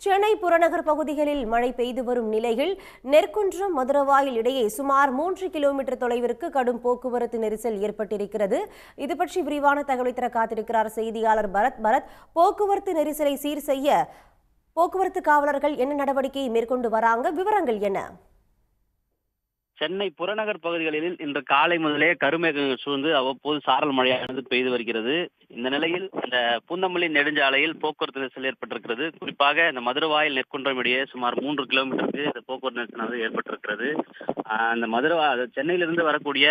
சென்னை புறநகர் பகுதிகளில் மழை பெய்து வரும் நிலையில் நெற்குன்றம் மதுரவாயில் இடையே சுமார் 3 கிலோமீட்டர் தொலைவிற்கு கடும் போக்குவரத்து நெரிசல் ஏற்பட்டிருக்கிறது. இது பற்றி விரிவான தகவலை தர காத்திருக்கிறார் செய்தியாளர் பரத். போக்குவரத்து நெரிசலை சீர் செய்ய போக்குவரத்து காவலர்கள் என்ன நடவடிக்கையை மேற்கொண்டு வராங்க? விவரங்கள் என்ன? சென்னை புறநகர் பகுதிகளில் இன்று காலை முதலே கருமேகங்கள் சூழ்ந்து அவ்வப்போது சாரல் மழையானது பெய்து வருகிறது. இந்த நிலையில் இந்த பூந்தமல்லி நெடுஞ்சாலையில் போக்குவரத்து நெரிசல் ஏற்பட்டிருக்கிறது. குறிப்பாக இந்த மதுரவாயில் நெற்குன்றம் இடையே சுமார் 3 கிலோமீட்டருக்கு இந்த போக்குவரத்து நெரிசலானது ஏற்பட்டிருக்கிறது. அந்த சென்னையிலிருந்து வரக்கூடிய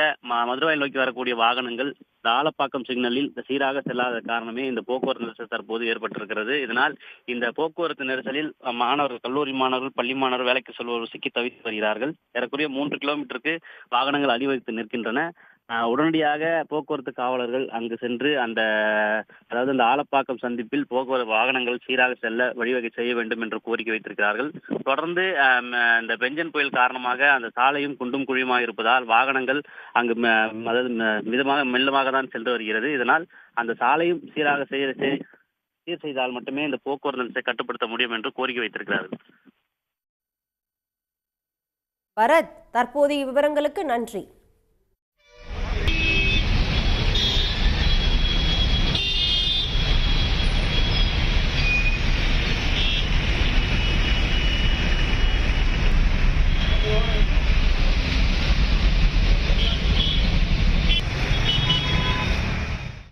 மதுரவாயில் நோக்கி வரக்கூடிய வாகனங்கள் இந்த ஆலப்பாக்கம் சிக்னலில் சீராக செல்லாத காரணமே இந்த போக்குவரத்து நெரிசல் தற்போது ஏற்பட்டிருக்கிறது. இதனால் இந்த போக்குவரத்து நெரிசலில் மாணவர்கள், கல்லூரி மாணவர்கள், பள்ளி மாணவர்கள், வேலைக்கு செல்வோர் சிக்கி தவித்து வருகிறார்கள். ஏறக்குறைய 3 கிலோமீட்டருக்கு வாகனங்கள் அணிவகுத்து நிற்கின்றன. உடனடியாக போக்குவரத்து காவலர்கள் அங்கு சென்று அந்த ஆலப்பாக்கம் சந்திப்பில் போக்குவரத்து வாகனங்கள் சீராக செல்ல வழிவகை செய்ய வேண்டும் என்று கோரிக்கை வைத்திருக்கிறார்கள். தொடர்ந்து இந்த பெஞ்சன் புயல் காரணமாக அந்த சாலையும் குண்டும் குழியுமாக இருப்பதால் வாகனங்கள் அங்கு மெல்லமாக தான் சென்று வருகிறது. இதனால் அந்த சாலையும் சீராக சீர் செய்தால் மட்டுமே இந்த போக்குவரத்து கட்டுப்படுத்த முடியும் என்று கோரிக்கை வைத்திருக்கிறார்கள். பரத், தற்போதைய விவரங்களுக்கு நன்றி.